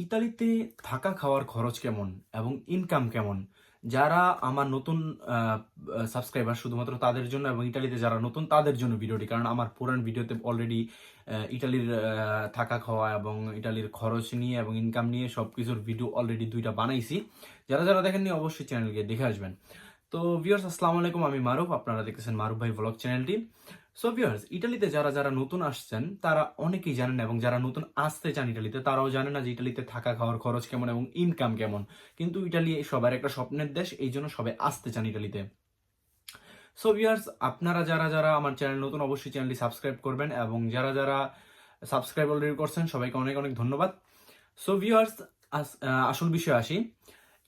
ইতালিতে থাকা খাওয়ার খরচ কেমন এবং ইনকাম কেমন? যারা আমার নতুন সাবস্ক্রাইবার শুধুমাত্র তাদের জন্য এবং ইতালিতে যারা নতুন তাদের জন্য ভিডিওটি। কারণ আমার পুরান ভিডিওতে অলরেডি ইটালির থাকা খাওয়া এবং ইটালির খরচ নিয়ে এবং ইনকাম নিয়ে সবকিছুর ভিডিও অলরেডি ২ টা বানাইছি। যারা দেখেননি অবশ্যই চ্যানেলে গিয়ে দেখে আসবেন। তো ভিউয়ার্স আসসালামু আলাইকুম, আমি মারুফ। আপনারা দেখতেছেন মারুফ ভাই ভ্লগ চ্যানেলটি। সো ভিউয়ার্স, ইটালিতে যারা নতুন আসছেন তারা অনেকেই জানেন না, এবং যারা নতুন আসতে চান ইটালিতে তারাও জানে না যে ইটালিতে থাকা খাওয়ার খরচ কেমন এবং ইনকাম কেমন। কিন্তু ইটালি সবার একটা স্বপ্নের দেশ, এই জন্য সবাই আসতে চান ইটালিতে। সো ভিউয়ার্স, আপনারা যারা আমার চ্যানেল নতুন অবশ্যই চ্যানেলটি সাবস্ক্রাইব করবেন, এবং যারা সাবস্ক্রাইব অলরেডি করছেন সবাইকে অনেক অনেক ধন্যবাদ। সো ভিউয়ার্স, আসল বিষয়ে আসি।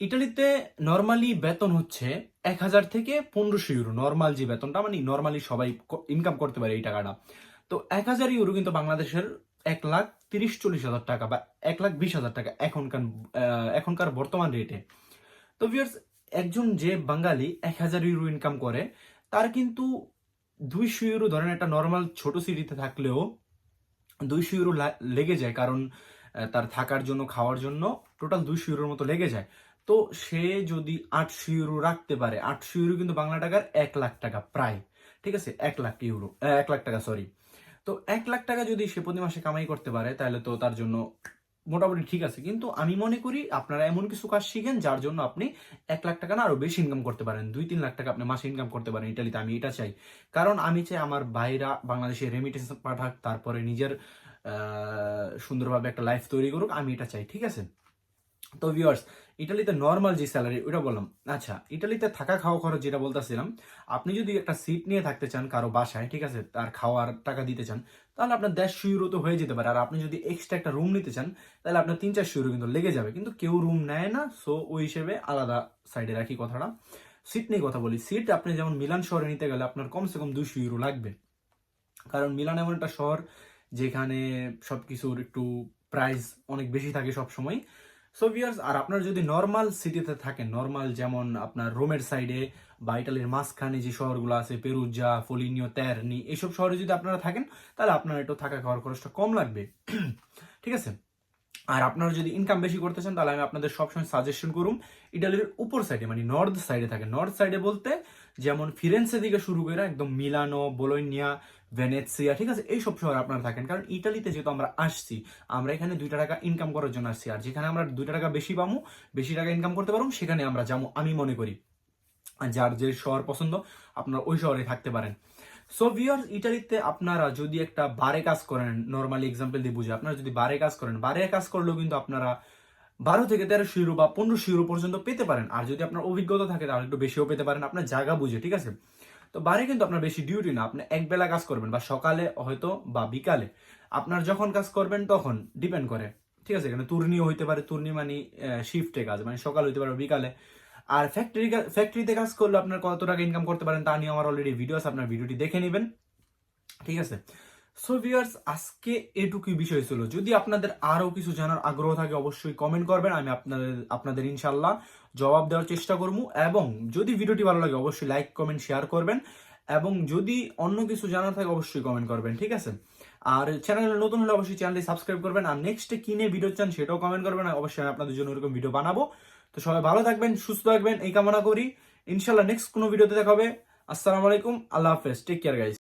ইটালিতে নর্মালি বেতন হচ্ছে ১,০০০ থেকে ১৫০০ ইউরো। নর্মাল যে বেতনটা, মানে নর্মালি সবাই ইনকাম করতে পারে এই টাকাটা। তো ১,০০০ ইউরো কিন্তু বাংলাদেশের ১,৩০,০০০-৪০,০০০ টাকা বা ১,২০,০০০ টাকা এখনকার বর্তমান রেটে। তো ভিউয়ার্স, একজন যে বাঙালি ১,০০০ ইউরো ইনকাম করে তার কিন্তু ২০০ ইউরো, ধরেন একটা নর্মাল ছোট সিটিতে থাকলেও ২০০ ইউরো লেগে যায়, কারণ তার থাকার জন্য খাওয়ার জন্য টোটাল ২০০ ইউরোর মতো লেগে যায়। তো সে যদি ৮০০ ইউরো রাখতে পারে, ৮০০ ইউরো কিন্তু বাংলা টাকার ১,০০,০০০ টাকা প্রায়। ঠিক আছে, ১,০০,০০০ ইউরো, ১,০০,০০০ টাকা সরি। তো ১,০০,০০০ টাকা যদি সে প্রতি মাসে কামাই করতে পারে তাহলে তো তার জন্য মোটামুটি ঠিক আছে। কিন্তু আমি মনে করি আপনারা এমন কিছু কাজ শিখেন যার জন্য আপনি ১,০০,০০০ টাকা না আরো বেশি ইনকাম করতে পারেন, ২-৩ লাখ টাকা আপনি মাসে ইনকাম করতে পারেন ইটালিতে। আমি এটা চাই, কারণ আমি চাই আমার ভাইরা বাংলাদেশে রেমিটেন্স পাঠাক, তারপরে নিজের সুন্দরভাবে একটা লাইফ তৈরি করুক, আমি এটা চাই। ঠিক আছে। তো ভিউয়ার্স, ইটালিতে নর্মাল যে স্যালারি ওটা বললাম। আচ্ছা, ইটালিতে থাকা খাওয়া খরচ যেটা বলতেছিলাম, আপনি যদি একটা সিট নিয়ে থাকতে চান কারো বাসায়, ঠিক আছে, তার খাওয়ার টাকা দিতে চান, তাহলে আপনার ১৫০ ইউরো তো হয়ে যেতে পারে। আর আপনি যদি এক্সট্রা একটা রুম নিতে চান তাহলে আপনার ৩-৪০০ ইউরো কিন্তু লেগে যাবে। কিন্তু কেউ রুম নেয় না, সো ওই হিসেবে আলাদা সাইডে রাখি কথাটা। সিট নিয়ে কথা বলি। সিট আপনি যেমন মিলান শহরে নিতে গেলে আপনার কমসে কম ২০০ ইউরো লাগবে, কারণ মিলান এমন একটা শহর যেখানে সবকিছুর একটু প্রাইস অনেক বেশি থাকে সব সময়। সো ভিউয়ার্স, আর আপনার যদি নর্মাল সিটিতে থাকেন, নর্মাল যেমন আপনার রোমের সাইডে বা ইটালির মাঝখানে যে শহরগুলো আছে, পেরুজ্জা, ফোলিনিও, তেরনি, এইসব শহরে যদি আপনারা থাকেন তাহলে আপনার একটু থাকা খাওয়ার খরচটা কম লাগবে। ঠিক আছে। আর আপনারা যদি ইনকাম বেশি করতে চান তাহলে আমি আপনাদের সবসময় সাজেশন করুম ইটালির উপর সাইডে, মানে নর্থ সাইডে থাকে। নর্থ সাইডে বলতে যেমন ফিরেন্সে দিকে শুরু করে একদম মিলানো, বোলোনিয়া, ভেনেৎসিয়া, ঠিক আছে, এইসব শহরে আপনারা থাকেন। কারণ ইটালিতে যেহেতু আমরা আসছি, আমরা এখানে ২টা টাকা ইনকাম করার জন্য আসছি, আর যেখানে আমরা ২টা টাকা বেশি পাবো, বেশি টাকা ইনকাম করতে পারবো, সেখানে আমরা যাবো আমি মনে করি। আর যার যে শহর পছন্দ আপনারা ওই শহরে থাকতে পারেন। সো ভিউয়ার্স, ইটালিতে আপনারা যদি একটা বারে কাজ করেন, নর্মালি এক্সাম্পল দিয়ে বুঝে, আপনারা যদি বারে কাজ করেন, বারে কাজ করলেও কিন্তু আপনারা ১২ থেকে ১৩০০ ইউরো বা ১৫০০ ইউরো পর্যন্ত পেতে পারেন। আর যদি আপনার অভিজ্ঞতা থাকে তাহলে একটু বেশিও পেতে পারেন, আপনার জায়গা বুঝে। ঠিক আছে। তো বারে কিন্তু আপনার বেশি ডিউটি না, আপনি এক বেলা কাজ করবেন বা সকালে হয়তো বা বিকালে, আপনার যখন কাজ করবেন তখন ডিপেন্ড করে। ঠিক আছে, এখানে তুর্নিও হইতে পারে, তুর্নি মানে শিফটে কাজ, মানে সকালে হইতে পারে বিকালে। আর ফ্যাক্টরিতে কাজ করলে আপনার কত টাকা ইনকাম করতে পারেন তা নিয়ে আমার অলরেডি ভিডিও আছে, আপনার ভিডিওটি দেখে নেবেন। ঠিক আছে। সো ভিউয়ার্স, আজকে এটুকুই বিষয় ছিল। যদি আপনাদের আরো কিছু জানার আগ্রহ থাকে অবশ্যই কমেন্ট করবেন, আমি আপনাদের ইনশাল্লাহ জবাব দেওয়ার চেষ্টা করবো। এবং যদি ভিডিওটি ভালো লাগে অবশ্যই লাইক কমেন্ট শেয়ার করবেন, এবং যদি অন্য কিছু জানার থাকে অবশ্যই কমেন্ট করবেন। ঠিক আছে। আর চ্যানেলে নতুন হলে অবশ্যই চ্যানেলটি সাবস্ক্রাইব করবেন, আর নেক্সটে কি নিয়ে ভিডিও চান সেটাও কমেন্ট করবেন, অবশ্যই আমি আপনাদের জন্য এরকম ভিডিও বানাবো। তো সবাই ভালো থাকবেন, সুস্থ থাকবেন এই কামনা করি। ইনশাল্লাহ নেক্সট কোনো ভিডিওতে দেখা হবে। আসসালামু আলাইকুম, আল্লাহ হাফেজ, টেক কেয়ার গাইস।